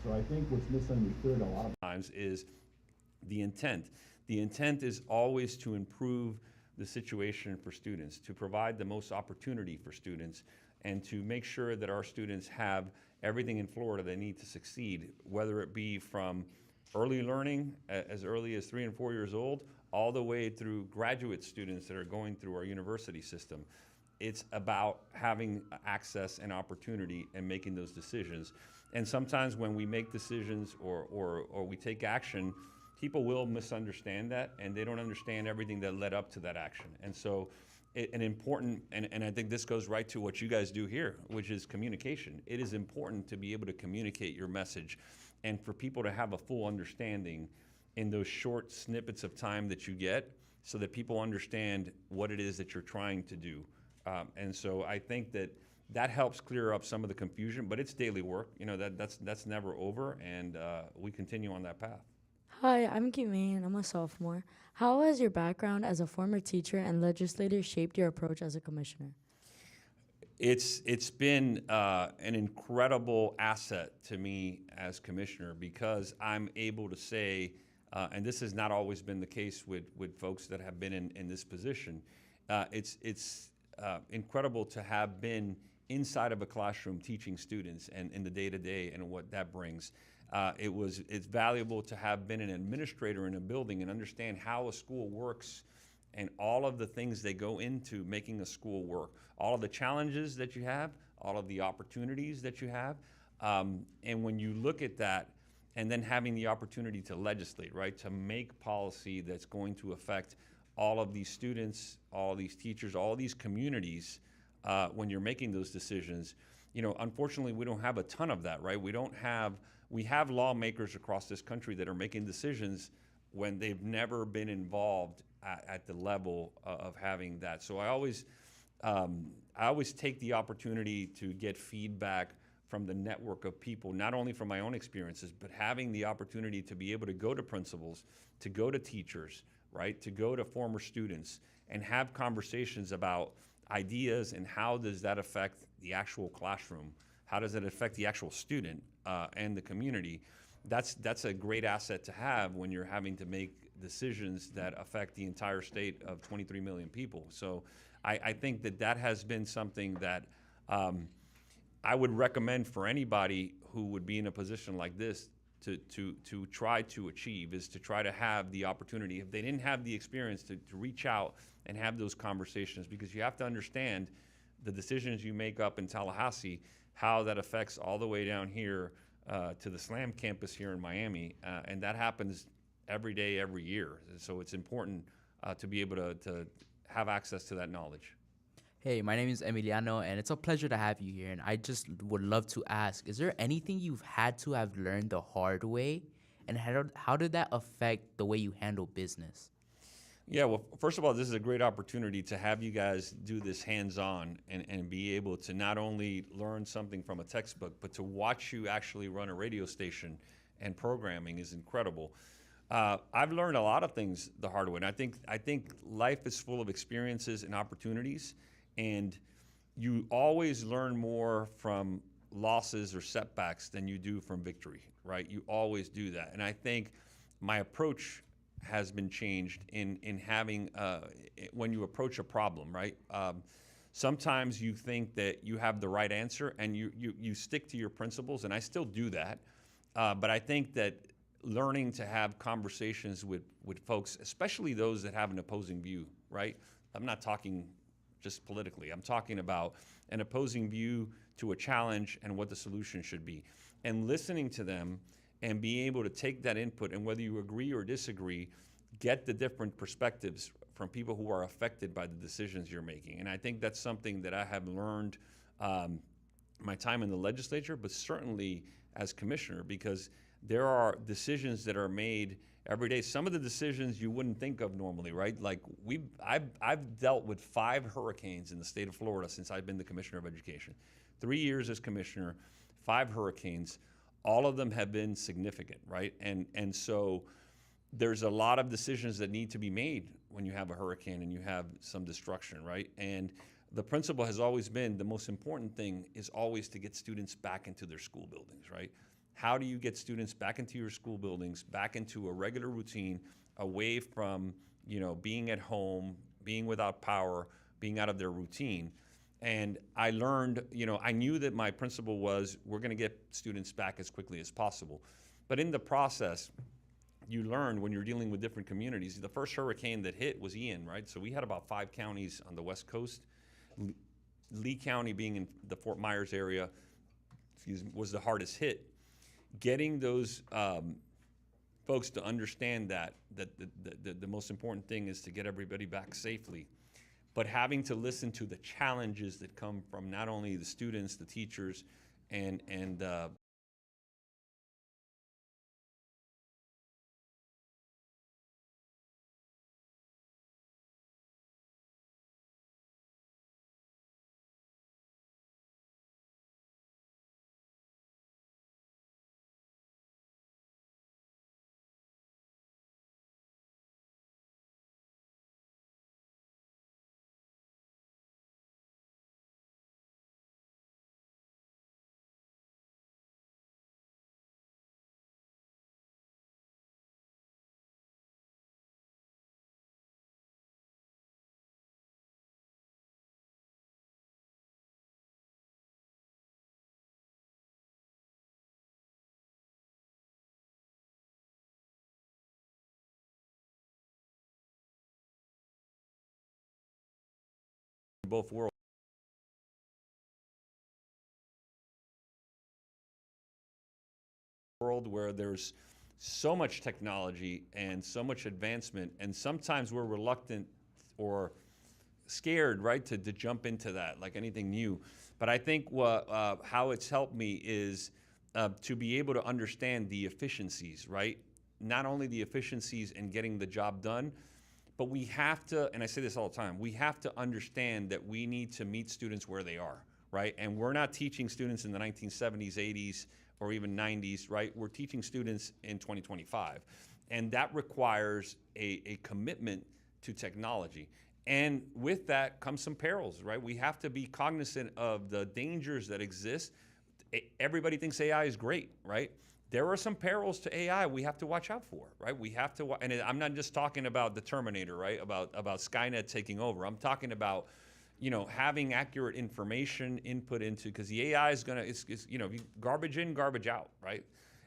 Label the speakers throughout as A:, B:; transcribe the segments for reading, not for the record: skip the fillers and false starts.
A: So I think what's misunderstood a lot of times is the intent. The intent is always to improve the situation for students, to provide the most opportunity for students, and to make sure that our students have everything in Florida they need to succeed, whether it be from early learning as early as 3 and 4 years old, all the way through graduate students that are going through our university system. It's about having access and opportunity and making those decisions. And sometimes when we make decisions or we take action, people will misunderstand that and they don't understand everything that led up to that action. And so an important, and I think this goes right to what you guys do here, which is communication. It is important to be able to communicate your message and for people to have a full understanding in those short snippets of time that you get so that people understand what it is that you're trying to do. And so I think that that helps clear up some of the confusion, but it's daily work. You know, that's never over, and we continue on that path.
B: Hi, I'm Kimei and I'm a sophomore. How has your background as a former teacher and legislator shaped your approach as a commissioner?
A: It's been an incredible asset to me as commissioner because I'm able to say, and this has not always been the case with folks that have been in this position. It's incredible to have been inside of a classroom teaching students and in the day-to-day and what that brings. It's valuable to have been an administrator in a building and understand how a school works and all of the things that go into making a school work, all of the challenges that you have, all of the opportunities that you have. And when you look at that, and then having the opportunity to legislate, right, to make policy that's going to affect all of these students, all these teachers, all these communities, when you're making those decisions, you know, unfortunately, we don't have a ton of that, right? We have lawmakers across this country that are making decisions when they've never been involved at the level of having that. So I always take the opportunity to get feedback from the network of people, not only from my own experiences, but having the opportunity to be able to go to principals, to go to teachers, right, to go to former students and have conversations about ideas and how does that affect the actual classroom? How does it affect the actual student and the community? That's a great asset to have when you're having to make decisions that affect the entire state of 23 million people. So I think that has been something that I would recommend for anybody who would be in a position like this to try to achieve, is to try to have the opportunity, if they didn't have the experience, to reach out and have those conversations, because you have to understand the decisions you make up in Tallahassee, how that affects all the way down here to the SLAM campus here in Miami, and that happens every day, every year. So it's important to be able to have access to that knowledge.
C: Hey, my name is Emiliano, and it's a pleasure to have you here. And I just would love to ask, is there anything you've had to have learned the hard way? And how did that affect the way you handle business?
A: Yeah, well, first of all, this is a great opportunity to have you guys do this hands-on and be able to not only learn something from a textbook, but to watch you actually run a radio station and programming is incredible. I've learned a lot of things the hard way, and I think life is full of experiences and opportunities, and you always learn more from losses or setbacks than you do from victory, right? You always do that, and I think my approach has been changed in having when you approach a problem, right? Sometimes you think that you have the right answer and you stick to your principles, and I still do that, but I think that learning to have conversations with folks, especially those that have an opposing view, right? I'm not talking just politically. I'm talking about an opposing view to a challenge and what the solution should be. And listening to them and being able to take that input, and whether you agree or disagree, get the different perspectives from people who are affected by the decisions you're making. And I think that's something that I have learned my time in the legislature, but certainly as commissioner, because there are decisions that are made every day. Some of the decisions you wouldn't think of normally, right? Like I've dealt with 5 hurricanes in the state of Florida since I've been the commissioner of education. 3 years as commissioner, 5 hurricanes. All of them have been significant, right? And so there's a lot of decisions that need to be made when you have a hurricane and you have some destruction, right? And the principle has always been the most important thing is always to get students back into their school buildings, right? How do you get students back into your school buildings, back into a regular routine, away from, being at home, being without power, being out of their routine? And I learned, I knew that my principle was we're going to get students back as quickly as possible. But in the process, you learn when you're dealing with different communities. The first hurricane that hit was Ian, right? So we had about 5 counties on the West Coast. Lee County, being in the Fort Myers area, was the hardest hit. Getting those folks to understand that the most important thing is to get everybody back safely, but having to listen to the challenges that come from not only the students, the teachers, and both world where there's so much technology and so much advancement, and sometimes we're reluctant or scared, right, to jump into that, like anything new. But I think how it's helped me is to be able to understand the efficiencies, right? Not only the efficiencies in getting the job done, but we have to, and I say this all the time, we have to understand that we need to meet students where they are, right? And we're not teaching students in the 1970s, 80s, or even 90s, right? We're teaching students in 2025. And that requires a commitment to technology. And with that comes some perils, right? We have to be cognizant of the dangers that exist. Everybody thinks AI is great, right? There are some perils to AI we have to watch out for, right? We have to, and I'm not just talking about the Terminator, right? About Skynet taking over. I'm talking about, having accurate information input into, because the AI is gonna, it's garbage in, garbage out, right?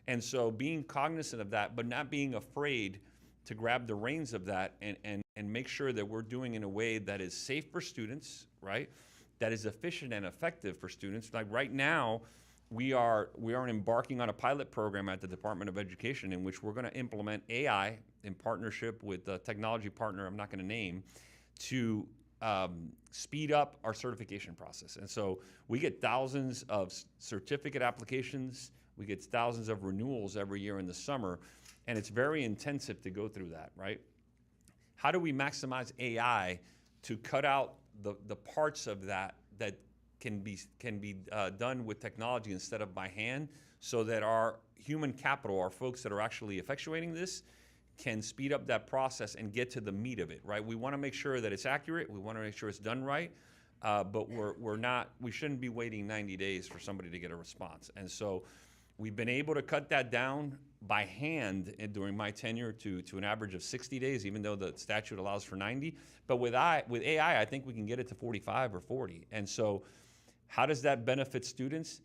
A: And so being cognizant of that, but not being afraid to grab the reins of that and make sure that we're doing in a way that is safe for students, right? That is efficient and effective for students. Like right now, we are embarking on a pilot program at the Department of Education in which we're going to implement AI in partnership with a technology partner I'm not going to name to speed up our certification process. And so we get thousands of certificate applications, we get thousands of renewals every year in the summer, and it's very intensive to go through that, right? How do we maximize AI to cut out the parts of that can be done with technology instead of by hand, so that our human capital, our folks that are actually effectuating this, can speed up that process and get to the meat of it, right? We want to make sure that it's accurate. We want to make sure it's done right, but we shouldn't be waiting 90 days for somebody to get a response. And so we've been able to cut that down by hand during my tenure to an average of 60 days, even though the statute allows for 90. But with AI, I think we can get it to 45 or 40. And so how does that benefit students?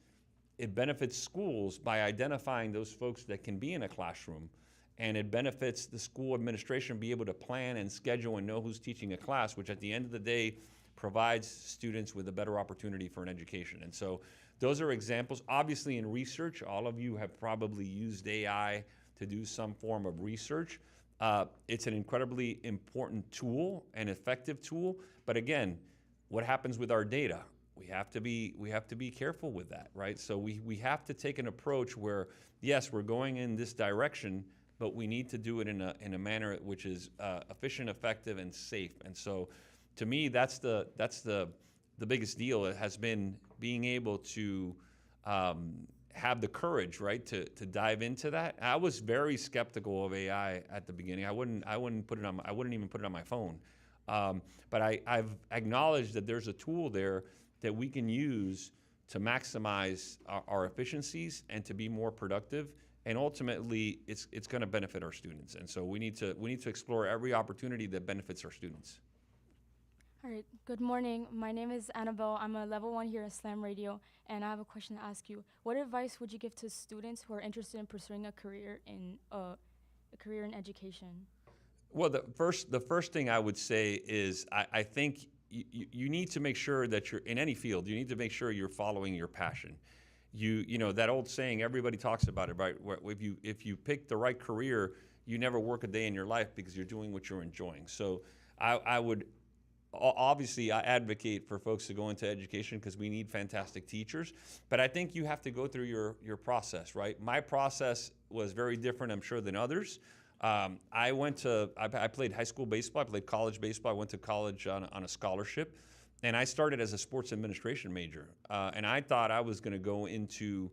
A: It benefits schools by identifying those folks that can be in a classroom, and it benefits the school administration be able to plan and schedule and know who's teaching a class, which at the end of the day provides students with a better opportunity for an education. And so those are examples. Obviously in research, all of you have probably used AI to do some form of research. It's an incredibly important tool, an effective tool, but again, what happens with our data? We have to be careful with that, right? So we have to take an approach where, yes, we're going in this direction, but we need to do it in a manner which is efficient, effective, and safe. And so, to me, that's the biggest deal. It has been being able to have the courage, right, to dive into that. I was very skeptical of AI at the beginning. I wouldn't even put it on my phone. But I've acknowledged that there's a tool there that we can use to maximize our efficiencies and to be more productive. And ultimately, it's going to benefit our students. And so we need to explore every opportunity that benefits our students.
D: All right, good morning. My name is Annabelle. I'm a level 1 here at Slam Radio, and I have a question to ask you. What advice would you give to students who are interested in pursuing a career in education?
A: Well, the first thing I would say is I think you need to make sure that you're in any field. You need to make sure you're following your passion. You know that old saying, everybody talks about it, right? Where if you pick the right career, you never work a day in your life because you're doing what you're enjoying. So I would obviously I advocate for folks to go into education because we need fantastic teachers. But I think you have to go through your process, right? My process was very different, I'm sure, than others. I played high school baseball, I played college baseball, I went to college on a scholarship, and I started as a sports administration major. And I thought I was going to go into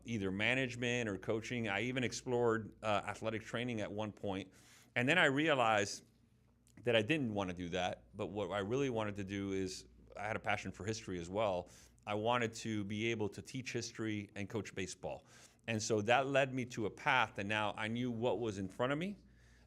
A: either management or coaching. I even explored athletic training at one point. And then I realized that I didn't want to do that, but what I really wanted to do is, I had a passion for history as well. I wanted to be able to teach history and coach baseball. And so that led me to a path, and now I knew what was in front of me.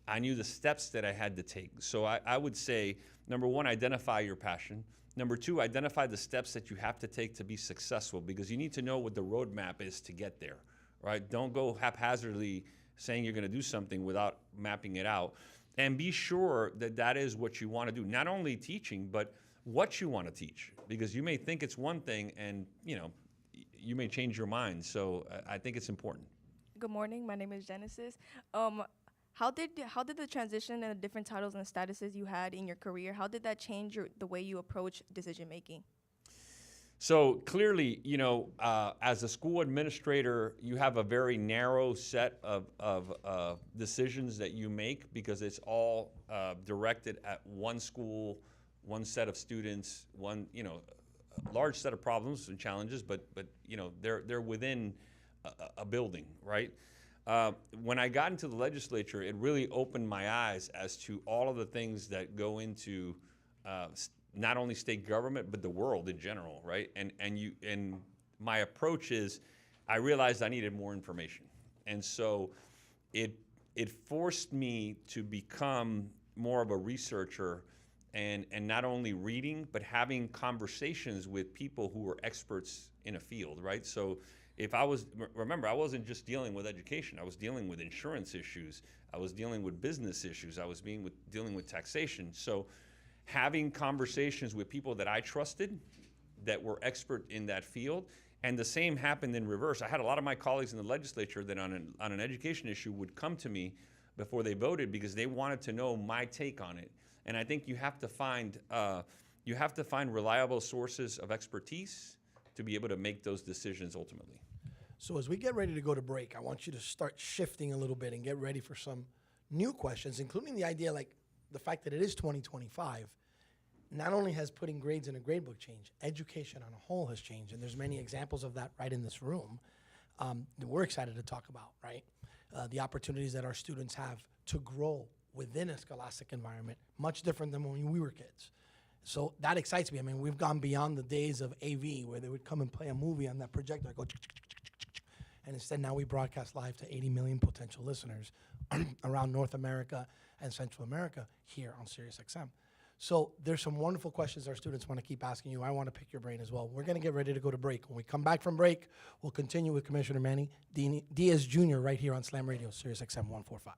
A: I knew the steps that I had to take. So I would say, number one, identify your passion. Number two, identify the steps that you have to take to be successful, because you need to know what the roadmap is to get there, right? Don't go haphazardly saying you're going to do something without mapping it out. And be sure that that is what you want to do. Not only teaching, but what you want to teach, because you may think it's one thing and, you may change your mind. So I think it's important.
E: Good morning. My name is Genesis. How did the transition and the different titles and statuses you had in your career, how did that change the way you approach decision making?
A: So clearly, as a school administrator, you have a very narrow set of decisions that you make, because it's all directed at one school, one set of students, one, a large set of problems and challenges, but they're within a building, right? When I got into the legislature, it really opened my eyes as to all of the things that go into not only state government, but the world in general, right? And my approach is, I realized I needed more information. And so it forced me to become more of a researcher, and not only reading, but having conversations with people who were experts in a field, right? So remember, I wasn't just dealing with education, I was dealing with insurance issues, I was dealing with business issues, I was dealing with taxation. So having conversations with people that I trusted, that were expert in that field. And the same happened in reverse. I had a lot of my colleagues in the legislature that on an education issue would come to me before they voted, because they wanted to know my take on it. And I think you have to find reliable sources of expertise to be able to make those decisions ultimately.
F: So as we get ready to go to break, I want you to start shifting a little bit and get ready for some new questions, including the idea, like the fact that it is 2025. Not only has putting grades in a grade book changed, education on a whole has changed, and there's many examples of that right in this room that we're excited to talk about, right? The opportunities that our students have to grow within a scholastic environment, much different than when we were kids. So that excites me. I mean, we've gone beyond the days of AV where they would come and play a movie on that projector, go, and instead now we broadcast live to 80 million potential listeners around North America and Central America here on SiriusXM. So there's some wonderful questions our students want to keep asking you. I want to pick your brain as well. We're going to get ready to go to break. When we come back from break, we'll continue with Commissioner Manny Diaz Jr. right here on Slam Radio, SiriusXM 145.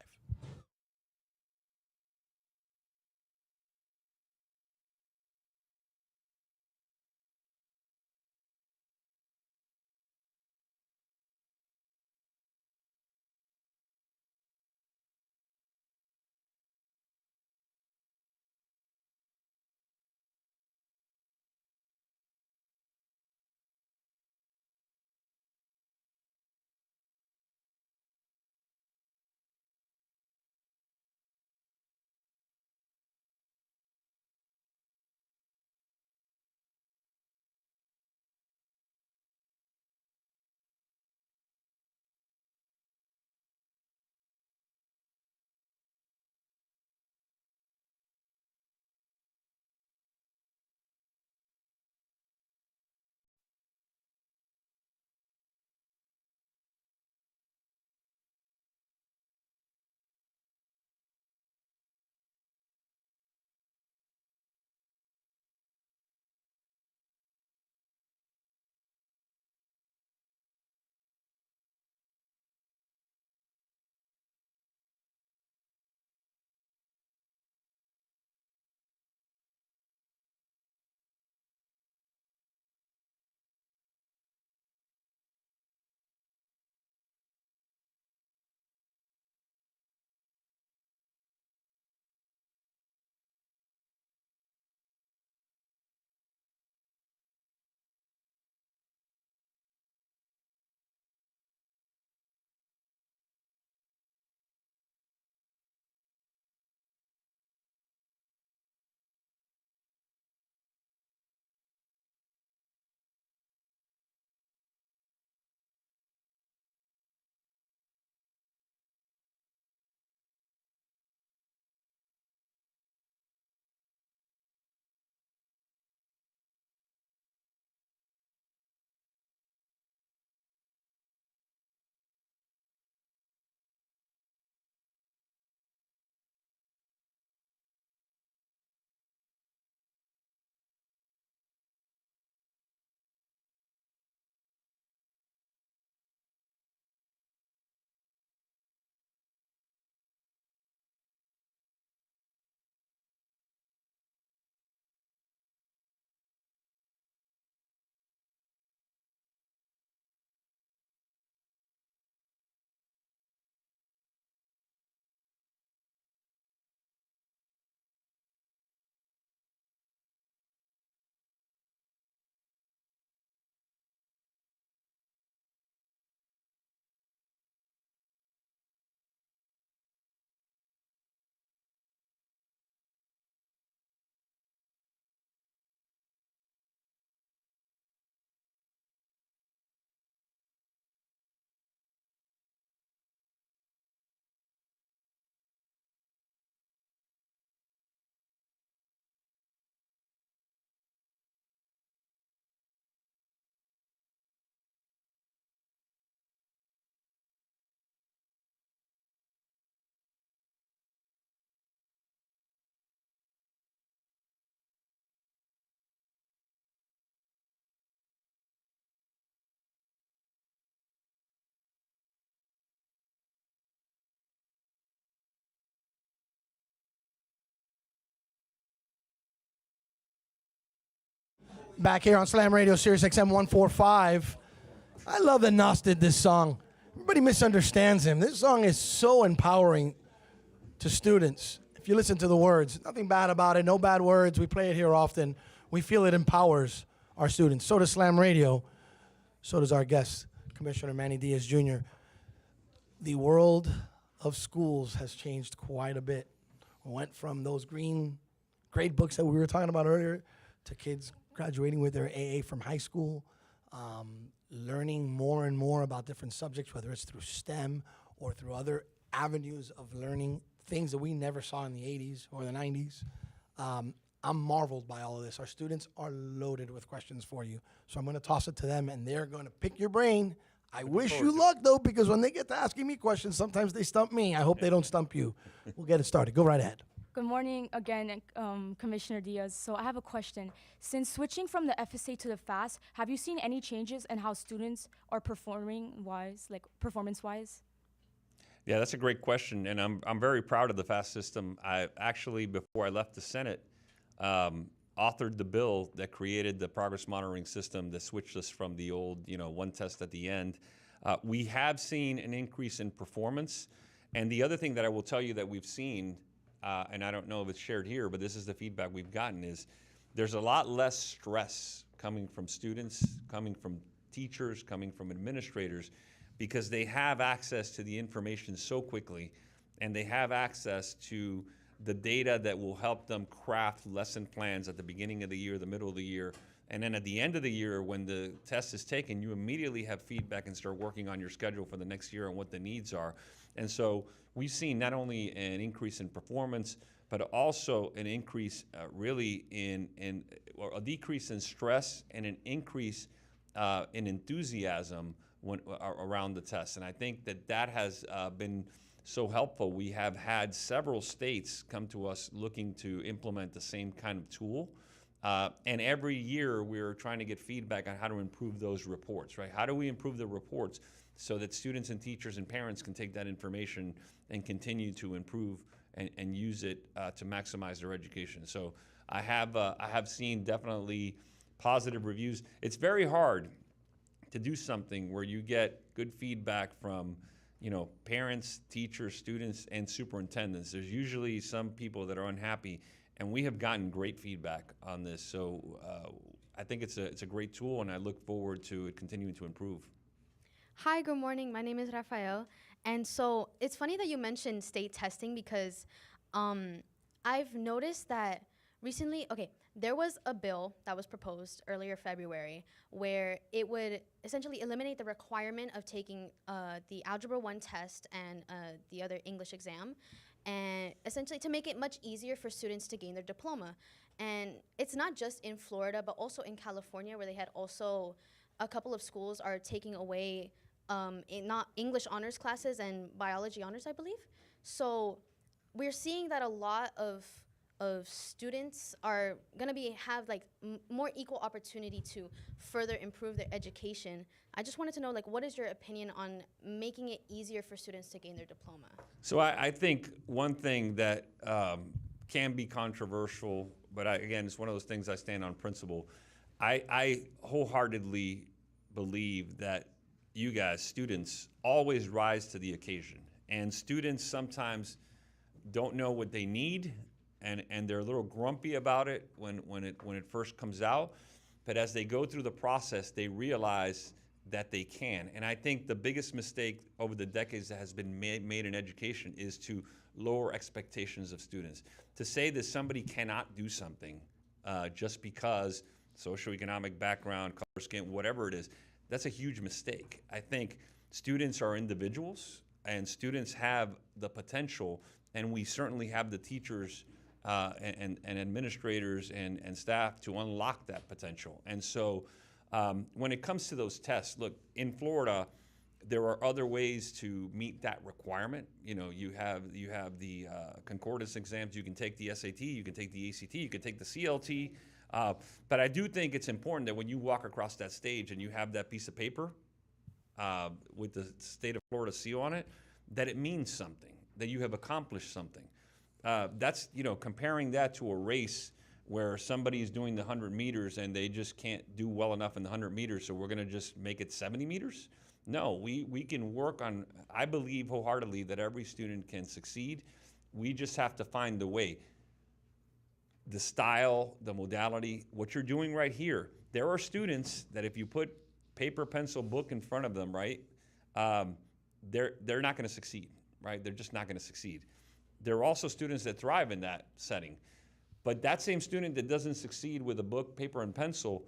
F: Back here on Slam Radio, Sirius XM 145. I love that Nas did this song. Everybody misunderstands him. This song is so empowering to students. If you listen to the words, nothing bad about it, no bad words. We play it here often. We feel it empowers our students. So does Slam Radio. So does our guest, Commissioner Manny Diaz Jr. The world of schools has changed quite a bit. We went from those green grade books that we were talking about earlier to kids graduating with their AA from high school, learning more and more about different subjects, whether it's through STEM or through other avenues of learning, things that we never saw in the 80s or the 90s. I'm marveled by all of this. Our students are loaded with questions for you. So I'm going to toss it to them, and they're going to pick your brain. I wish you luck, though, because when they get to asking me questions, sometimes they stump me. I hope they don't stump you. We'll get it started. Go right ahead.
D: Good morning again, Commissioner Diaz. So I have a question. Since switching from the FSA to the FAST, have you seen any changes in how students are performance-wise?
A: Yeah, that's a great question, and I'm very proud of the FAST system. I actually, before I left the Senate, authored the bill that created the progress monitoring system that switched us from the old, one test at the end. We have seen an increase in performance, and the other thing that I will tell you that we've seen, and I don't know if it's shared here, but this is the feedback we've gotten, is there's a lot less stress coming from students, coming from teachers, coming from administrators, because they have access to the information so quickly, and they have access to the data that will help them craft lesson plans at the beginning of the year, the middle of the year, and then at the end of the year, when the test is taken, you immediately have feedback and start working on your schedule for the next year and what the needs are. And so we've seen not only an increase in performance, but also an increase really or a decrease in stress and an increase in enthusiasm around the test. And I think that has been so helpful. We have had several states come to us looking to implement the same kind of tool. And every year we're trying to get feedback on how to improve those reports, right? How do we improve the reports so that students and teachers and parents can take that information and continue to improve and use it to maximize their education? So I have seen definitely positive reviews. It's very hard to do something where you get good feedback from parents, teachers, students, and superintendents. There's usually some people that are unhappy, and we have gotten great feedback on this. So I think it's a great tool, and I look forward to it continuing to improve.
G: Hi, good morning. My name is Rafael. And so it's funny that you mentioned state testing because I've noticed that recently, there was a bill that was proposed earlier February where it would essentially eliminate the requirement of taking the Algebra 1 test and the other English exam, and essentially to make it much easier for students to gain their diploma. And it's not just in Florida, but also in California, where they had also a couple of schools are taking away not English honors classes and biology honors, I believe. So we're seeing that a lot of students are gonna have more equal opportunity to further improve their education. I just wanted to know, what is your opinion on making it easier for students to gain their diploma?
A: So I think one thing that can be controversial, but again, it's one of those things I stand on principle. I wholeheartedly believe that you guys, students, always rise to the occasion. And students sometimes don't know what they need, and they're a little grumpy about it when it first comes out. But as they go through the process, they realize that they can. And I think the biggest mistake over the decades that has been made in education is to lower expectations of students. To say that somebody cannot do something just because socioeconomic background, color, skin, whatever it is, that's a huge mistake. I think students are individuals, and students have the potential, and we certainly have the teachers and administrators and staff to unlock that potential. And so when it comes to those tests, look, in Florida, there are other ways to meet that requirement. You have the concordance exams. You can take the SAT, you can take the ACT, you can take the CLT. But I do think it's important that when you walk across that stage and you have that piece of paper with the state of Florida seal on it, that it means something, that you have accomplished something. That's, comparing that to a race where somebody is doing the 100 meters and they just can't do well enough in the 100 meters, so we're going to just make it 70 meters. No, we can work on, I believe wholeheartedly that every student can succeed. We just have to find the way, the style, the modality, what you're doing right here. There are students that if you put paper, pencil, book in front of them, right, they're not going to succeed, right? They're just not going to succeed. There are also students that thrive in that setting. But that same student that doesn't succeed with a book, paper, and pencil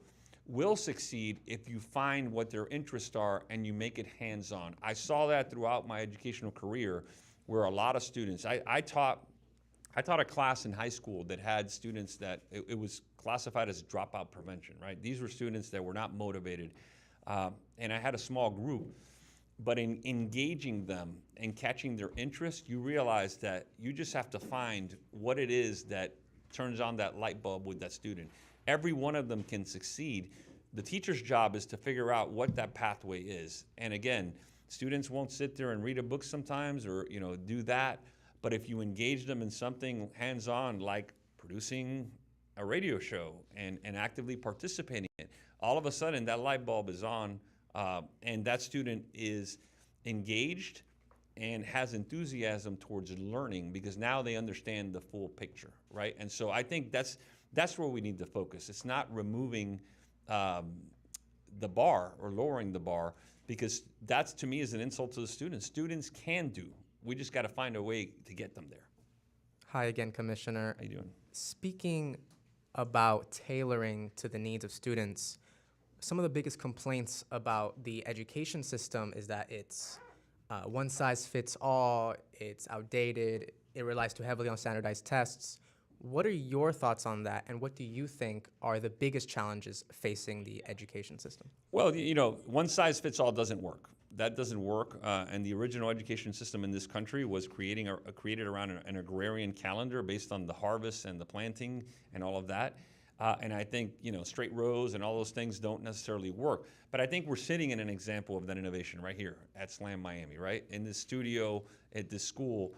A: will succeed if you find what their interests are and you make it hands-on. I saw that throughout my educational career where a lot of students, I taught a class in high school that had students that it was classified as dropout prevention, right? These were students that were not motivated. And I had a small group. But in engaging them and catching their interest, you realize that you just have to find what it is that turns on that light bulb with that student. Every one of them can succeed. The teacher's job is to figure out what that pathway is. And again, students won't sit there and read a book sometimes or do that. But if you engage them in something hands-on like producing a radio show and actively participating in it, all of a sudden that light bulb is on and that student is engaged and has enthusiasm towards learning because now they understand the full picture, right? And so I think that's where we need to focus. It's not removing the bar or lowering the bar because that's, to me, is an insult to the students. Students can do. We just got to find a way to get them there.
H: Hi again, Commissioner.
A: How you doing?
H: Speaking about tailoring to the needs of students, some of the biggest complaints about the education system is that it's one size fits all, it's outdated, it relies too heavily on standardized tests. What are your thoughts on that, and what do you think are the biggest challenges facing the education system?
A: Well, one size fits all doesn't work. That doesn't work, and the original education system in this country was created around an agrarian calendar based on the harvest and the planting and all of that. And I think, straight rows and all those things don't necessarily work. But I think we're sitting in an example of that innovation right here at SLAM Miami, right? In this studio at this school.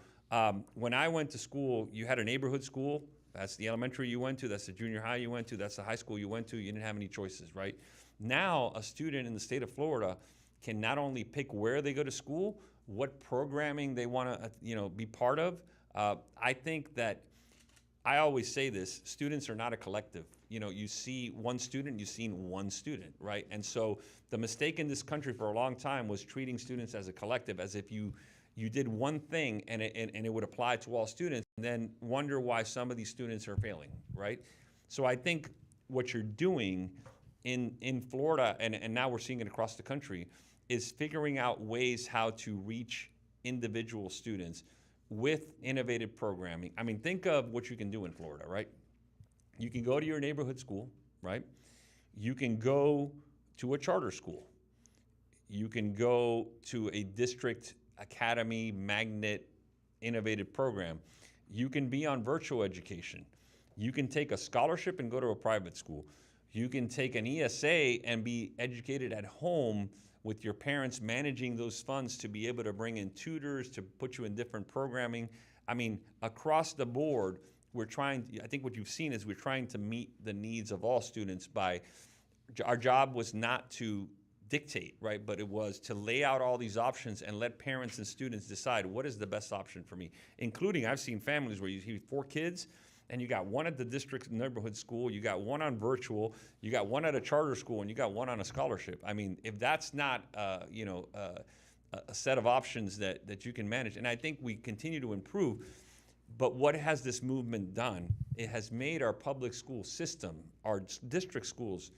A: When I went to school, you had a neighborhood school. That's the elementary you went to. That's the junior high you went to. That's the high school you went to. You didn't have any choices, right? Now, a student in the state of Florida can not only pick where they go to school, what programming they want to, be part of. I think that I always say this, students are not a collective. You see one student, you've seen one student, right? And so the mistake in this country for a long time was treating students as a collective, as if you did one thing and it would apply to all students, and then wonder why some of these students are failing, right? So I think what you're doing in Florida, and now we're seeing it across the country, is figuring out ways how to reach individual students with innovative programming. I mean, think of what you can do in Florida, right? You can go to your neighborhood school, right? You can go to a charter school. You can go to a district academy, magnet, innovative program. You can be on virtual education. You can take a scholarship and go to a private school. You can take an ESA and be educated at home with your parents managing those funds to be able to bring in tutors, to put you in different programming. I mean, across the board, I think what you've seen is we're trying to meet the needs of all students our job was not to dictate, right? But it was to lay out all these options and let parents and students decide what is the best option for me, including I've seen families where you see 4 kids, and you got one at the district neighborhood school, you got one on virtual, you got one at a charter school, and you got one on a scholarship. I mean, if that's not, a set of options that you can manage, and I think we continue to improve, but what has this movement done? It has made our public school system, our district schools,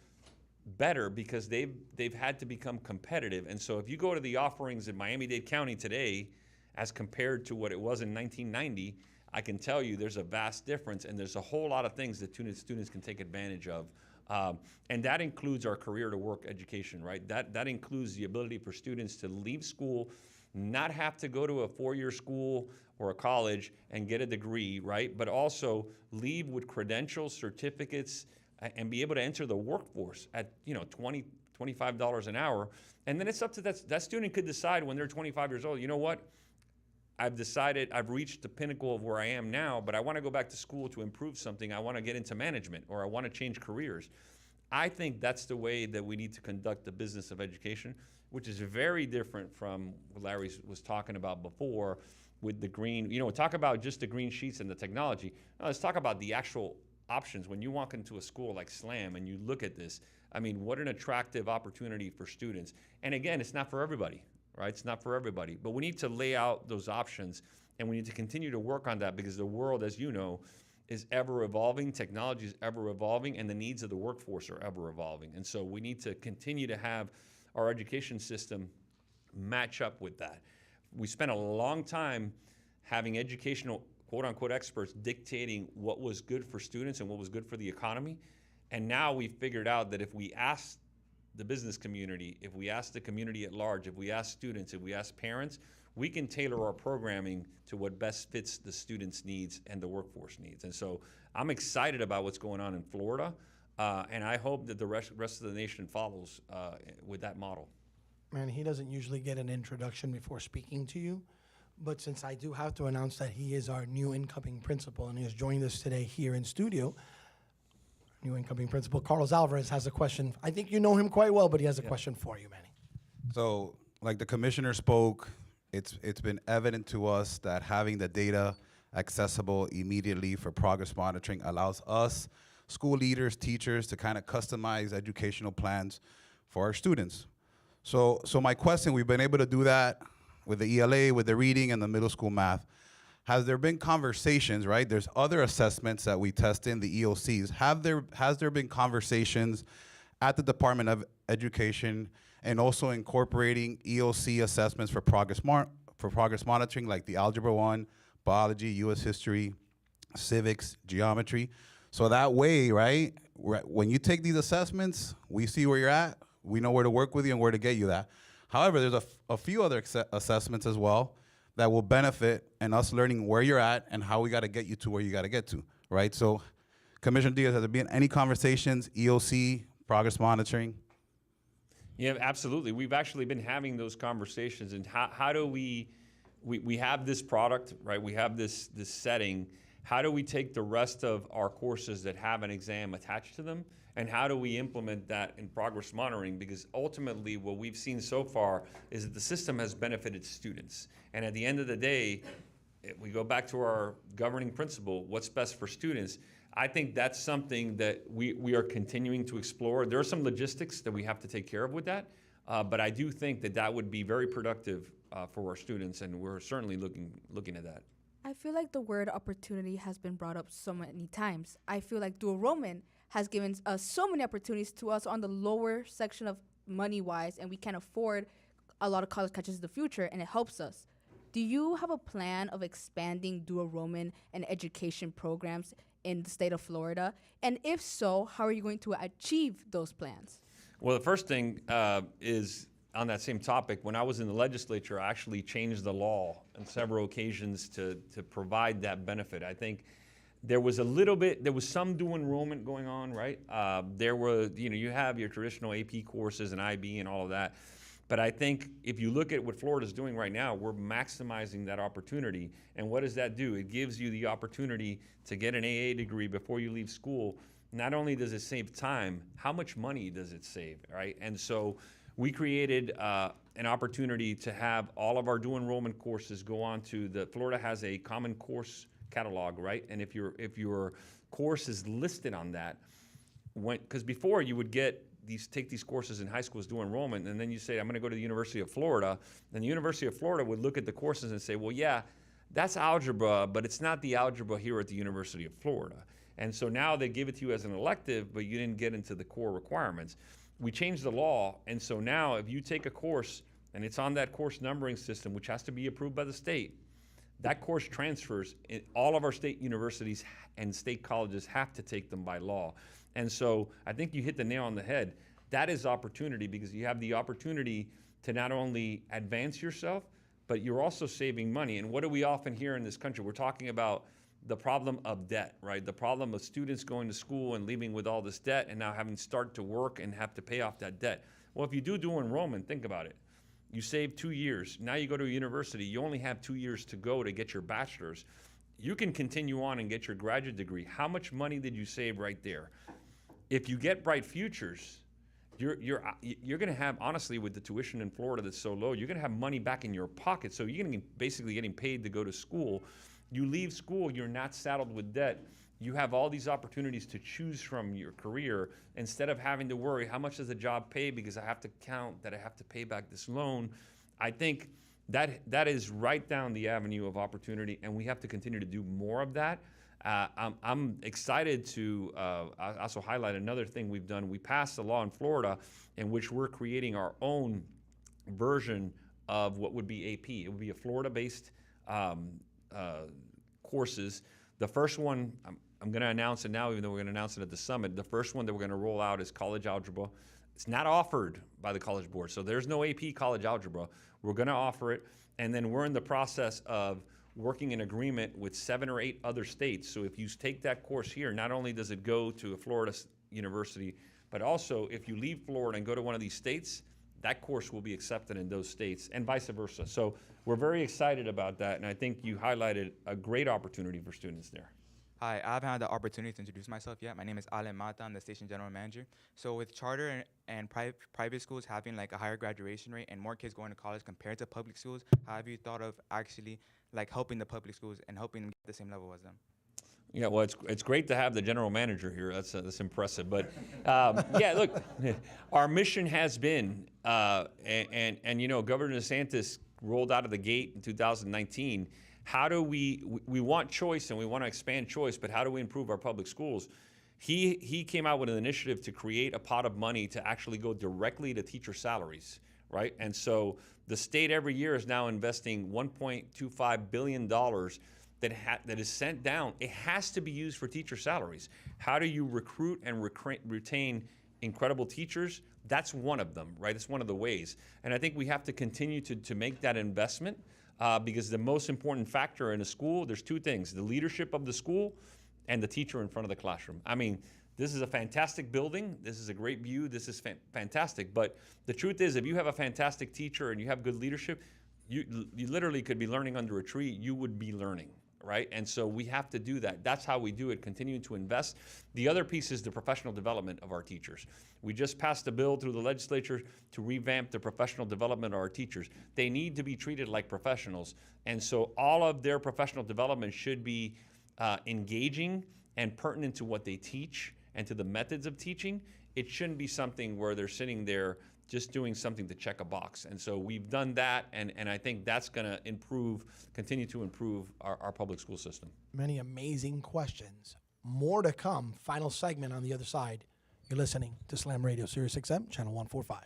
A: better because they've had to become competitive. And so if you go to the offerings in Miami-Dade County today, as compared to what it was in 1990, I can tell you there's a vast difference, and there's a whole lot of things that students can take advantage of. And that includes our career to work education, right? That includes the ability for students to leave school, not have to go to a 4-year school or a college and get a degree, right? But also leave with credentials, certificates, and be able to enter the workforce at $20, $25 an hour. And then it's up to that student could decide when they're 25 years old, you know what? I've decided I've reached the pinnacle of where I am now, but I want to go back to school to improve something. I want to get into management, or I want to change careers. I think that's the way that we need to conduct the business of education, which is very different from what Larry was talking about before with the green, talk about just the green sheets and the technology. No, let's talk about the actual options. When you walk into a school like SLAM and you look at this, I mean, what an attractive opportunity for students. And again, it's not for everybody, right? It's not for everybody, but we need to lay out those options, and we need to continue to work on that, because the world, as you know, is ever evolving, technology is ever evolving, and the needs of the workforce are ever evolving. And so we need to continue to have our education system match up with that. We spent a long time having educational quote unquote experts dictating what was good for students and what was good for the economy. And now we've figured out that if we ask the business community, if we ask the community at large, if we ask students, if we ask parents, we can tailor our programming to what best fits the students' needs and the workforce needs. And so I'm excited about what's going on in Florida, and I hope that the rest of the nation follows with that model.
F: Man, he doesn't usually get an introduction before speaking to you, but since I do have to announce that he is our new incoming principal and he has joined us today here in studio, new incoming principal Carlos Alvarez has a question. I think you know him quite well, but he has a question for you, Manny.
I: So, like the commissioner spoke, it's been evident to us that having the data accessible immediately for progress monitoring allows us, school leaders, teachers, to kind of customize educational plans for our students. So my question, we've been able to do that with the ELA, with the reading, and the middle school math. Has there been conversations, right? There's other assessments that we test in, the EOCs. Has there been conversations at the Department of Education and also incorporating EOC assessments for progress monitoring, like the Algebra 1, biology, U.S. history, civics, geometry? So that way, right, when you take these assessments, we see where you're at, we know where to work with you and where to get you that. However, there's a few other assessments as well that will benefit in us learning where you're at and how we got to get you to where you got to get to, right? So, Commissioner Diaz, has there been any conversations, EOC, progress monitoring?
A: Yeah, absolutely. We've actually been having those conversations, and how do we have this product, right? We have this setting. How do we take the rest of our courses that have an exam attached to them, and how do we implement that in progress monitoring? Because ultimately what we've seen so far is that the system has benefited students. And at the end of the day, if we go back to our governing principle, what's best for students, I think that's something that we are continuing to explore. There are some logistics that we have to take care of with that, but I do think that would be very productive for our students, and we're certainly looking at that.
J: I feel like the word opportunity has been brought up so many times. I feel like dual enrollment has given us so many opportunities to us on the lower section of money-wise, and we can afford a lot of college catches in the future, and it helps us. Do you have a plan of expanding dual enrollment and education programs in the state of Florida? And if so, how are you going to achieve those plans?
A: Well, the first thing is on that same topic. When I was in the legislature, I actually changed the law on several occasions to provide that benefit. I think there was some dual enrollment going on, right? There were, you have your traditional AP courses and IB and all of that. But I think if you look at what Florida's doing right now, we're maximizing that opportunity. And what does that do? It gives you the opportunity to get an AA degree before you leave school. Not only does it save time, how much money does it save, right? And so we created an opportunity to have all of our dual enrollment courses go on to Florida has a common course catalog, right? And if your course is listed on that, because before you would take these courses in high school as dual enrollment, and then you say, I'm going to go to the University of Florida, and the University of Florida would look at the courses and say, well, yeah, that's algebra, but it's not the algebra here at the University of Florida. And so now they give it to you as an elective, but you didn't get into the core requirements. We changed the law, and so now if you take a course and it's on that course numbering system, which has to be approved by the state, that course transfers. All of our state universities and state colleges have to take them by law. And so I think you hit the nail on the head. That is opportunity, because you have the opportunity to not only advance yourself, but you're also saving money. And what do we often hear in this country? We're talking about the problem of debt, right? The problem of students going to school and leaving with all this debt and now having to start to work and have to pay off that debt. Well, if you do dual enrollment, think about it. You save 2 years. Now you go to a university, you only have 2 years to go to get your bachelor's. You can continue on and get your graduate degree. How much money did you save right there? If you get Bright Futures, you're going to have, honestly, with the tuition in Florida that's so low, you're going to have money back in your pocket. So you're going to be basically getting paid to go to school. You leave school, you're not saddled with debt. You have all these opportunities to choose from your career instead of having to worry, how much does the job pay because I have to count that I have to pay back this loan. I think that is right down the avenue of opportunity, and we have to continue to do more of that. I'm excited to also highlight another thing we've done. We passed a law in Florida in which we're creating our own version of what would be AP. It would be a Florida-based courses. The first one, I'm going to announce it now, even though we're going to announce it at the summit. The first one that we're going to roll out is college algebra. It's not offered by the College Board, so there's no AP college algebra. We're going to offer it, and then we're in the process of working in agreement with 7 or 8 other states. So if you take that course here, not only does it go to a Florida university, but also if you leave Florida and go to one of these states, that course will be accepted in those states, and vice versa. So we're very excited about that, and I think you highlighted a great opportunity for students there.
K: Hi, I haven't had the opportunity to introduce myself yet. My name is Alan Mata. I'm the station general manager. So with charter and private schools having like a higher graduation rate and more kids going to college compared to public schools, how have you thought of actually like helping the public schools and helping them get the same level as them?
A: Yeah, well, it's great to have the general manager here. That's impressive. But yeah, look, our mission has been, and you know, Governor DeSantis rolled out of the gate in 2019. How do we want choice and we want to expand choice, but how do we improve our public schools? He came out with an initiative to create a pot of money to actually go directly to teacher salaries, right? And so the state every year is now investing $1.25 billion that is sent down. It has to be used for teacher salaries. How do you recruit and retain incredible teachers? That's one of them, right? It's one of the ways. And I think we have to continue to make that investment because the most important factor in a school, there's 2 things: the leadership of the school and the teacher in front of the classroom. I mean, this is a fantastic building. This is a great view. This is fantastic. But the truth is, if you have a fantastic teacher and you have good leadership, you literally could be learning under a tree. You would be learning, right? And so we have to do that. That's how we do it, continuing to invest. The other piece is the professional development of our teachers. We just passed a bill through the legislature to revamp the professional development of our teachers. They need to be treated like professionals. And so all of their professional development should be engaging and pertinent to what they teach and to the methods of teaching. It shouldn't be something where they're sitting there just doing something to check a box. And so we've done that, and I think that's going to continue to improve our public school system.
F: Many amazing questions. More to come. Final segment on the other side. You're listening to Slam Radio, Sirius XM, Channel 145.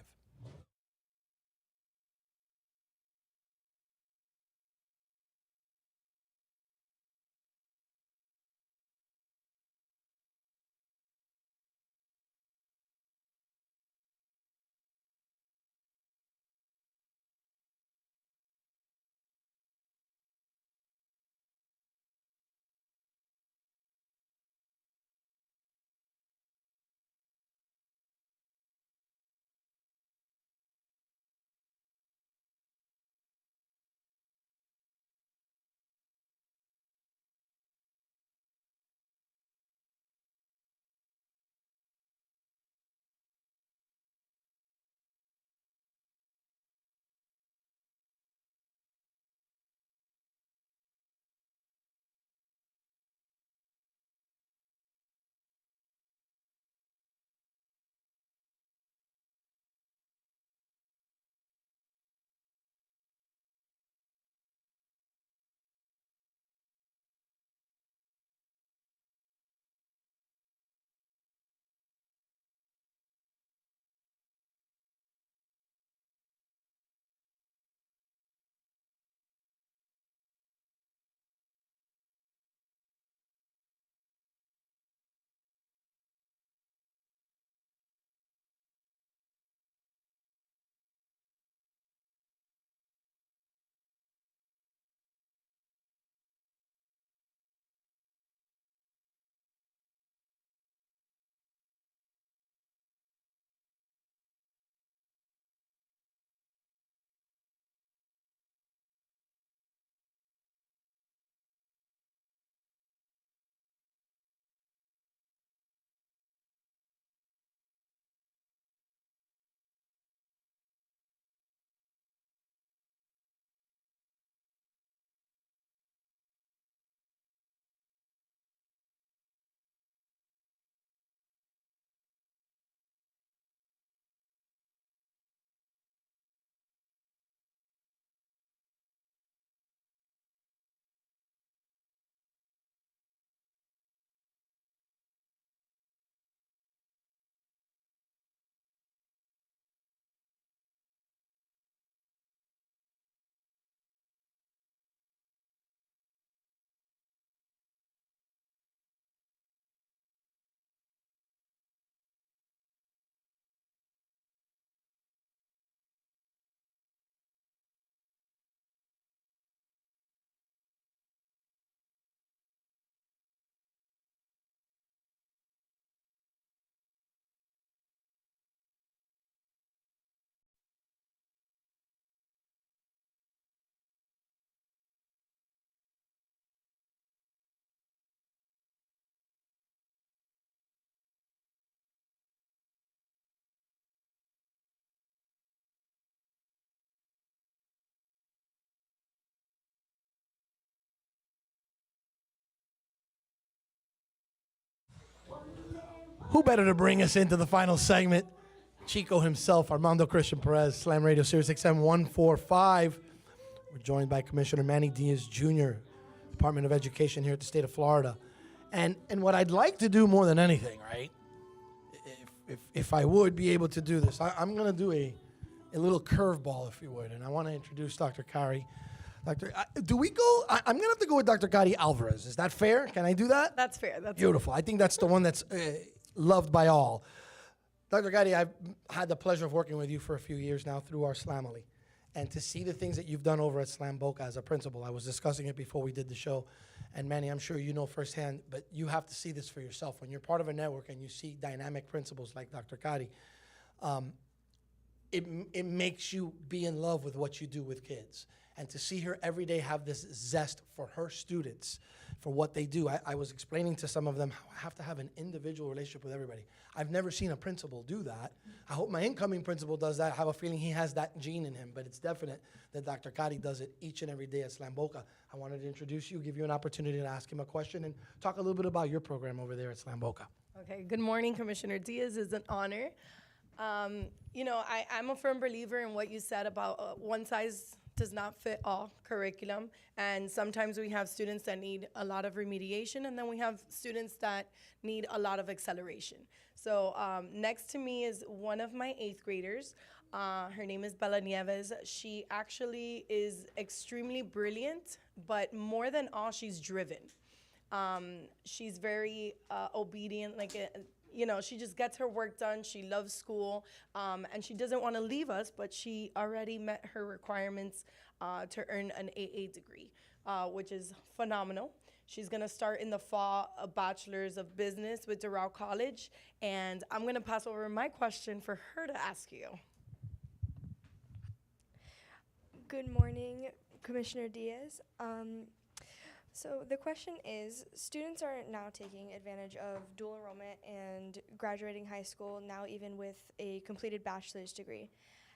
F: Who better to bring us into the final segment? Chico himself, Armando Christian Perez, Slam Radio Sirius XM 145. We're joined by Commissioner Manny Diaz Jr., Department of Education here at the state of Florida. And what I'd like to do more than anything, right, if I would be able to do this, I'm going to do a little curveball, if you would, and I want to introduce Dr. Kari. Do we go? I'm going to have to go with Dr. Kari Alvarez. Is that fair? Can I do that?
L: That's fair. That's
F: beautiful. I think that's the one that's loved by all. Dr. Kari, I've had the pleasure of working with you for a few years now through our Slamily. And to see the things that you've done over at Slam Boca as a principal, I was discussing it before we did the show. And Manny, I'm sure you know firsthand, but you have to see this for yourself. When you're part of a network and you see dynamic principals like Dr. Kari, it makes you be in love with what you do with kids. And to see her every day have this zest for her students, for what they do. I was explaining to some of them how I have to have an individual relationship with everybody. I've never seen a principal do that. I hope my incoming principal does that. I have a feeling he has that gene in him, but it's definite that Dr. Kari does it each and every day at Slam Boca. I wanted to introduce you, give you an opportunity to ask him a question, and talk a little bit about your program over there at Slam Boca.
L: Okay, good morning, Commissioner Diaz. It's an honor. I'm a firm believer in what you said about one size does not fit all curriculum. And sometimes we have students that need a lot of remediation, and then we have students that need a lot of acceleration. So next to me is one of my 8th graders. Her name is Bella Nieves. She actually is extremely brilliant, but more than all, she's driven. She's very obedient, she just gets her work done. She loves school, and she doesn't want to leave us, but she already met her requirements to earn an AA degree, which is phenomenal. She's going to start in the fall a bachelor's of business with Doral College, and I'm going to pass over my question for her to ask you.
M: Good morning, Commissioner Diaz. So the question is, students are now taking advantage of dual enrollment and graduating high school, now even with a completed bachelor's degree.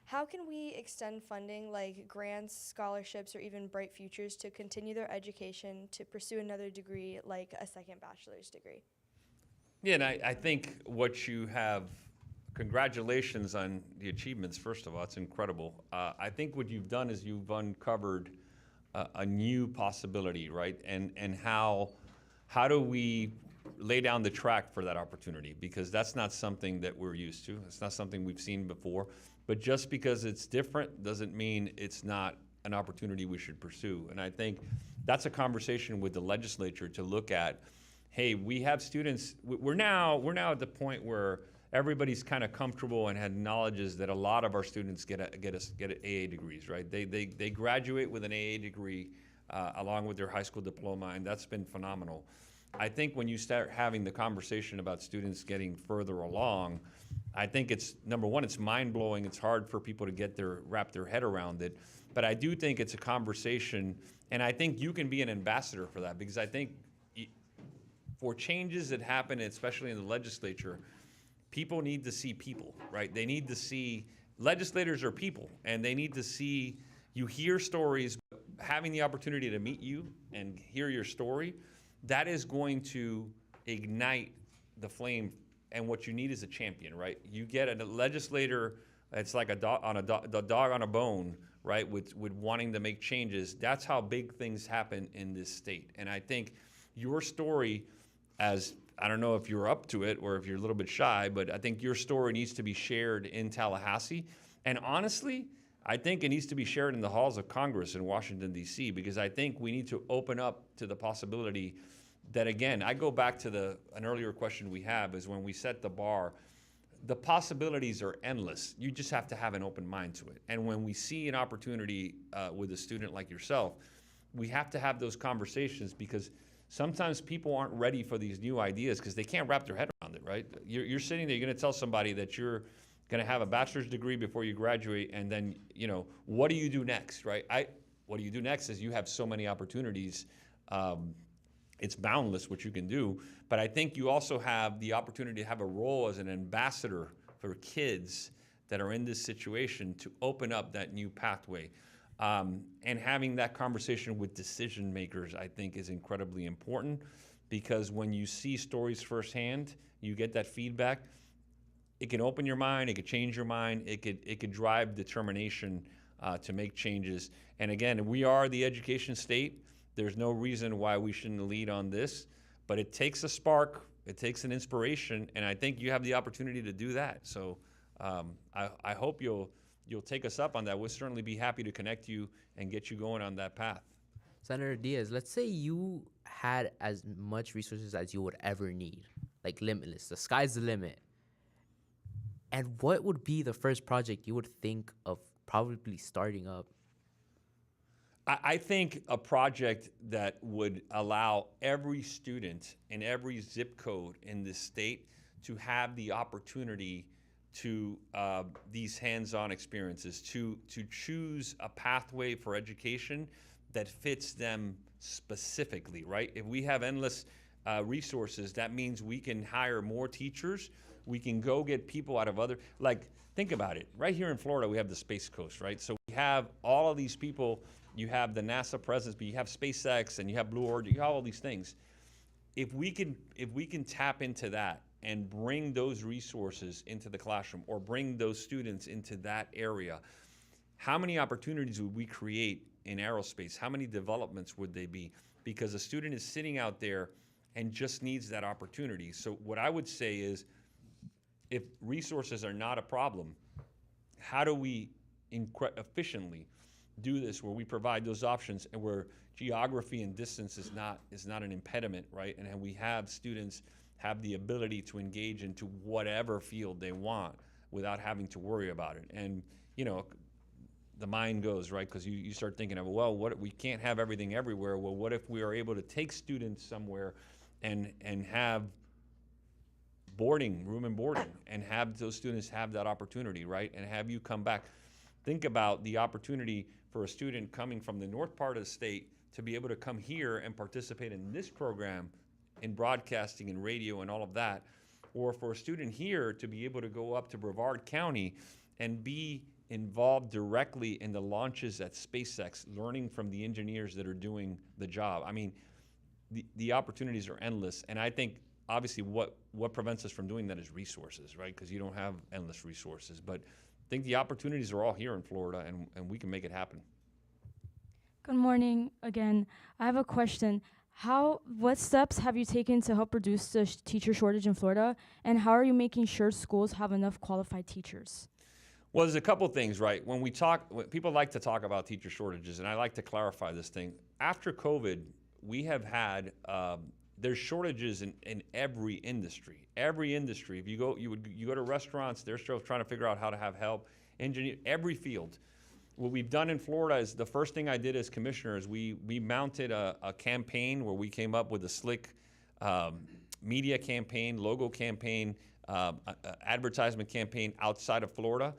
M: How can we extend funding like grants, scholarships, or even Bright Futures to continue their education to pursue another degree like a second bachelor's degree?
A: Yeah, and I think what you have, congratulations on the achievements, first of all, it's incredible. I think what you've done is you've uncovered a new possibility, right? And how do we lay down the track for that opportunity? Because that's not something that we're used to. It's not something we've seen before. But just because it's different doesn't mean it's not an opportunity we should pursue. And I think that's a conversation with the legislature to look at, hey, we have students, we're now at the point where everybody's kind of comfortable and acknowledges that a lot of our students get AA degrees, right? They graduate with an AA degree along with their high school diploma, and that's been phenomenal. I think when you start having the conversation about students getting further along, I think it's, number one, it's mind-blowing. It's hard for people to wrap their head around it. But I do think it's a conversation, and I think you can be an ambassador for that, because I think for changes that happen, especially in the legislature, people need to see people, right? They need to see, legislators are people, and they need to see, you hear stories, having the opportunity to meet you and hear your story, that is going to ignite the flame, and what you need is a champion, right? You get a legislator, it's like the dog on a bone, right, with wanting to make changes. That's how big things happen in this state. And I think your story, as I don't know if you're up to it or if you're a little bit shy, but I think your story needs to be shared in Tallahassee. And honestly, I think it needs to be shared in the halls of Congress in Washington, D.C., because I think we need to open up to the possibility that, again, I go back to an earlier question we have, is when we set the bar, the possibilities are endless. You just have to have an open mind to it. And when we see an opportunity with a student like yourself, we have to have those conversations, because sometimes people aren't ready for these new ideas because they can't wrap their head around it, right? You're sitting there, you're going to tell somebody that you're going to have a bachelor's degree before you graduate, and then, what do you do next, right? What do you do next is you have so many opportunities. It's boundless what you can do, but I think you also have the opportunity to have a role as an ambassador for kids that are in this situation to open up that new pathway. And having that conversation with decision makers, I think, is incredibly important. because when you see stories firsthand, you get that feedback. It can open your mind, it could change your mind, it could drive determination to make changes. And again, we are the education state. There's no reason why we shouldn't lead on this, but it takes a spark, it takes an inspiration, and I think you have the opportunity to do that. So I hope you'll take us up on that. We'll certainly be happy to connect you and get you going on that path.
C: Senator Diaz, let's say you had as much resources as you would ever need, like limitless. The sky's the limit. And what would be the first project you would think of probably starting up?
A: I think a project that would allow every student in every zip code in this state to have the opportunity to these hands-on experiences, to choose a pathway for education that fits them specifically, right? If we have endless resources, that means we can hire more teachers. We can go get people out of other, like, think about it. Right here in Florida, we have the Space Coast, right? So we have all of these people. You have the NASA presence, but you have SpaceX and you have Blue Origin, you have all these things. If we can tap into that and bring those resources into the classroom or bring those students into that area, how many opportunities would we create in aerospace? How many developments would they be? Because a student is sitting out there and just needs that opportunity. So what I would say is, if resources are not a problem, how do we efficiently do this where we provide those options and where geography and distance is not an impediment, right? And we have students have the ability to engage into whatever field they want without having to worry about it. And, you know, the mind goes, right? Because you start thinking of, well, what, we can't have everything everywhere. Well, what if we are able to take students somewhere and have room and boarding, and have those students have that opportunity, right? And have you come back. Think about the opportunity for a student coming from the north part of the state to be able to come here and participate in this program in broadcasting and radio and all of that, or for a student here to be able to go up to Brevard County and be involved directly in the launches at SpaceX, learning from the engineers that are doing the job. I mean, the opportunities are endless, and I think obviously what prevents us from doing that is resources, right? Because you don't have endless resources. But I think the opportunities are all here in Florida, and we can make it happen.
D: Good morning again. I have a question. What steps have you taken to help reduce the teacher shortage in Florida, and how are you making sure schools have enough qualified teachers?
A: Well, there's a couple things, right? When people like to talk about teacher shortages, and I like to clarify this thing. After COVID, we have had there's shortages in every industry. Every industry. If you go to restaurants, they're still trying to figure out how to have help. Every field. What we've done in Florida is, the first thing I did as commissioner is we mounted a campaign where we came up with a slick media campaign, logo campaign, advertisement campaign outside of Florida.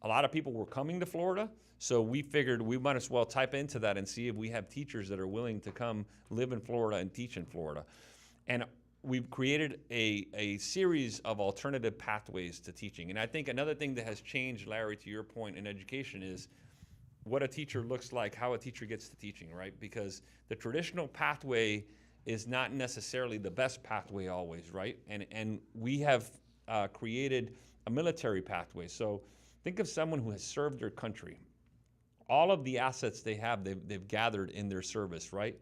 A: A lot of people were coming to Florida, so we figured we might as well type into that and see if we have teachers that are willing to come live in Florida and teach in Florida. And we've created a series of alternative pathways to teaching. And I think another thing that has changed, Larry, to your point, in education is what a teacher looks like, how a teacher gets to teaching, right? Because the traditional pathway is not necessarily the best pathway always, right? And we have created a military pathway. So think of someone who has served their country. All of the assets they have, they've gathered in their service, right?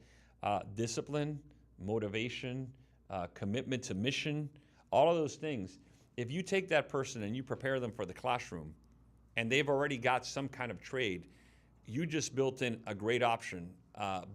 A: Discipline, motivation, commitment to mission, all of those things. If you take that person and you prepare them for the classroom, and they've already got some kind of trade, you just built in a great option.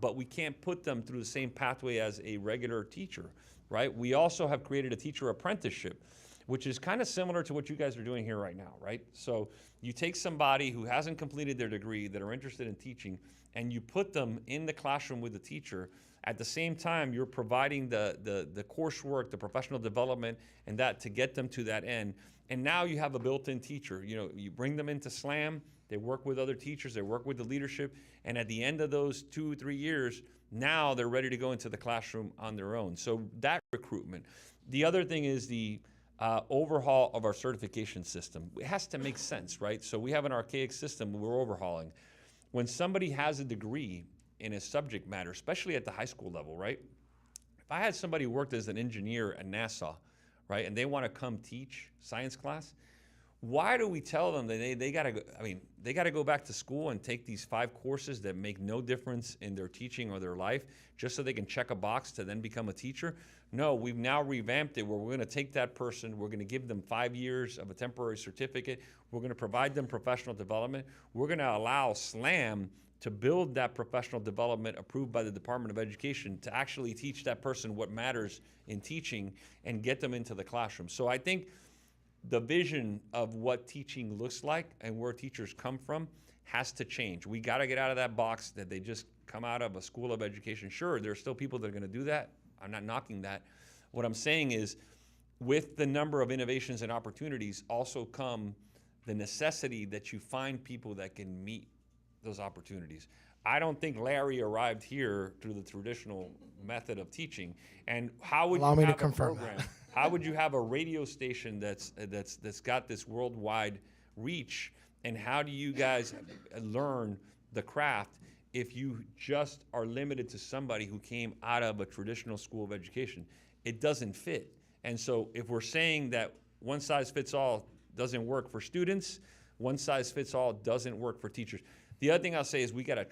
A: But we can't put them through the same pathway as a regular teacher, right? We also have created a teacher apprenticeship, which is kind of similar to what you guys are doing here right now, right? So you take somebody who hasn't completed their degree, that are interested in teaching, and you put them in the classroom with the teacher. At the same time, you're providing the coursework, the professional development, and that to get them to that end. And now you have a built-in teacher. You know, you bring them into SLAM, they work with other teachers, they work with the leadership, and at the end of those 2 or 3 years, now they're ready to go into the classroom on their own. So that recruitment. The other thing is the overhaul of our certification system. It has to make sense, right? So we have an archaic system we're overhauling. When somebody has a degree in a subject matter, especially at the high school level, right? I had somebody who worked as an engineer at NASA, right, and they want to come teach science class, why do we tell them that they got to go, they got to go back to school and take these 5 courses that make no difference in their teaching or their life just so they can check a box to then become a teacher? No, we've now revamped it where we're going to take that person, we're going to give them 5 years of a temporary certificate, we're going to provide them professional development, we're going to allow SLAM to build that professional development approved by the Department of Education to actually teach that person what matters in teaching and get them into the classroom. So I think the vision of what teaching looks like and where teachers come from has to change. We got to get out of that box that they just come out of a school of education. Sure, there are still people that are going to do that. I'm not knocking that. What I'm saying is, with the number of innovations and opportunities also come the necessity that you find people that can meet those opportunities. I don't think Larry arrived here through the traditional method of teaching. And how would
F: Allow
A: you
F: me to
A: have a
F: confirm
A: program?
F: that.
A: How would you have a radio station that's got this worldwide reach? And how do you guys learn the craft if you just are limited to somebody who came out of a traditional school of education? It doesn't fit. And so if we're saying that one size fits all doesn't work for students, one size fits all doesn't work for teachers. The other thing I'll say is we got to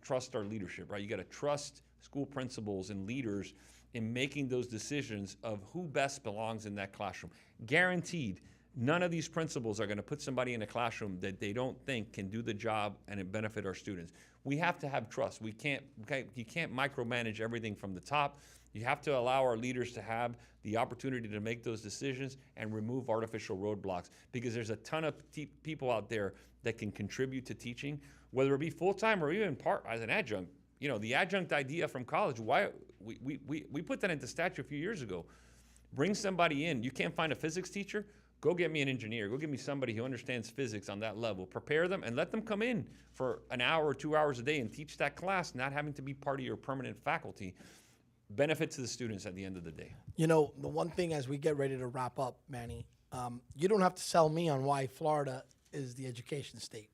A: trust our leadership, right? You got to trust school principals and leaders in making those decisions of who best belongs in that classroom. Guaranteed, none of these principals are going to put somebody in a classroom that they don't think can do the job and benefit our students. We have to have trust. You can't micromanage everything from the top. You have to allow our leaders to have the opportunity to make those decisions and remove artificial roadblocks, because there's a ton of people out there that can contribute to teaching, whether it be full-time or even part as an adjunct. You know, the adjunct idea from college, why we put that into statute a few years ago. Bring somebody in. You can't find a physics teacher? Go get me an engineer. Go get me somebody who understands physics on that level. Prepare them and let them come in for an hour or 2 hours a day and teach that class, not having to be part of your permanent faculty. Benefit to the students at the end of the day.
F: You know, the one thing as we get ready to wrap up, Manny, you don't have to sell me on why Florida is the education state.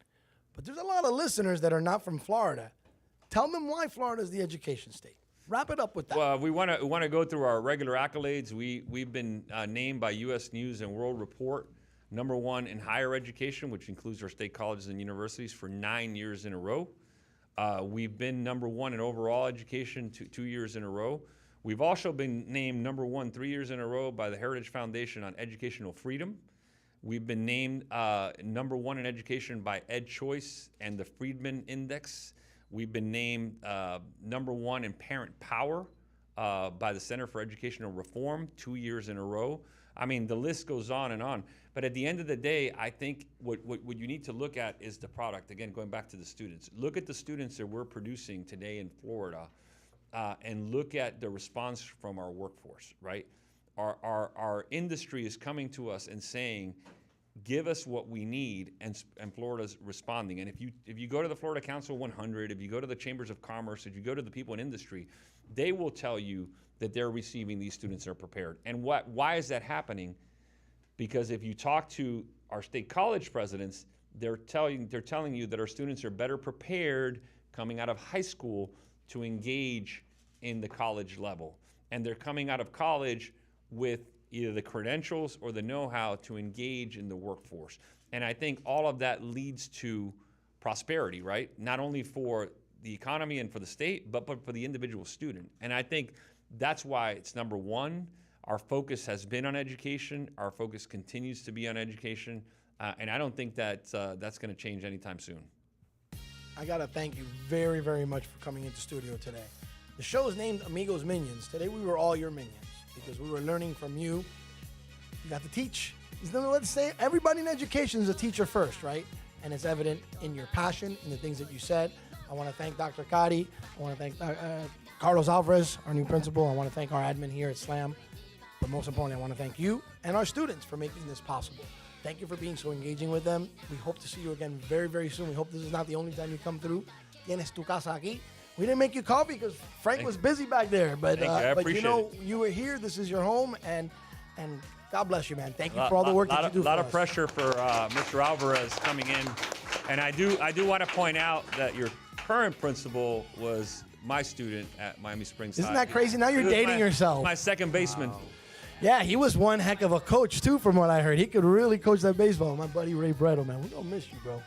F: But there's a lot of listeners that are not from Florida. Tell them why Florida is the education state. Wrap it up with that.
A: Well, we want to go through our regular accolades. We've been named by U.S. News and World Report #1 in higher education, which includes our state colleges and universities, for 9 years in a row. We've been #1 in overall education 2 years in a row. We've also been named #1 3 years in a row by the Heritage Foundation on educational freedom. We've been named #1 in education by EdChoice and the Friedman Index. We've been named #1 in parent power by the Center for Educational Reform 2 years in a row. I mean, the list goes on and on. But at the end of the day, I think what you need to look at is the product. Again, going back to the students. Look at the students that we're producing today in Florida and look at the response from our workforce, right? Our industry is coming to us and saying, give us what we need, and Florida's responding. And if you go to the Florida Council 100, if you go to the Chambers of Commerce, if you go to the people in industry, they will tell you that they're receiving these students that are prepared. And why is that happening? Because if you talk to our state college presidents, they're telling you that our students are better prepared coming out of high school to engage in the college level. And they're coming out of college with either the credentials or the know-how to engage in the workforce. And I think all of that leads to prosperity, right? Not only for the economy and for the state, but for the individual student. And I think that's why it's #1. Our focus has been on education. Our focus continues to be on education. And I don't think that that's going to change anytime soon.
F: I got to thank you very, very much for coming into studio today. The show is named Amigos Minions. Today we were all your minions because we were learning from you. You got to teach. Let's say everybody in education is a teacher first, right? And it's evident in your passion, in the things that you said. I want to thank Dr. Cadi. I want to thank Carlos Alvarez, our new principal. I want to thank our admin here at SLAM. But most importantly, I want to thank you and our students for making this possible. Thank you for being so engaging with them. We hope to see you again very, very soon. We hope this is not the only time you come through. Tienes tu casa aquí. We didn't make you coffee because Frank was busy back there. But you know, you were here. This is your home. And God bless you, man. Thank you for all the work that you do for us.
A: A lot of pressure for Mr. Alvarez coming in. And I do want to point out that your current principal was my student at Miami Springs
F: Isn't
A: High.
F: that crazy? Now you're
A: He was
F: dating yourself.
A: My second baseman.
F: Yeah, he was one heck of a coach, too, from what I heard. He could really coach that baseball. My buddy Ray Bretto, man, we're going to miss you, bro.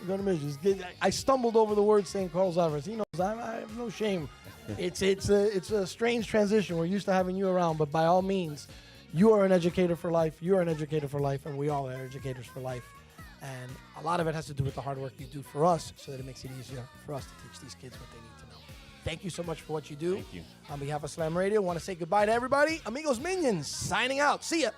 F: We're going to miss you. I stumbled over the word saying Carlos Alvarez. He knows I have no shame. It's a strange transition. We're used to having you around, but by all means, you are an educator for life. You are an educator for life, and we all are educators for life. And a lot of it has to do with the hard work you do for us so that it makes it easier for us to teach these kids what they need to know. Thank you so much for what you do.
A: Thank you.
F: On behalf of Slam Radio, I want to say goodbye to everybody. Amigos Minions, signing out. See ya.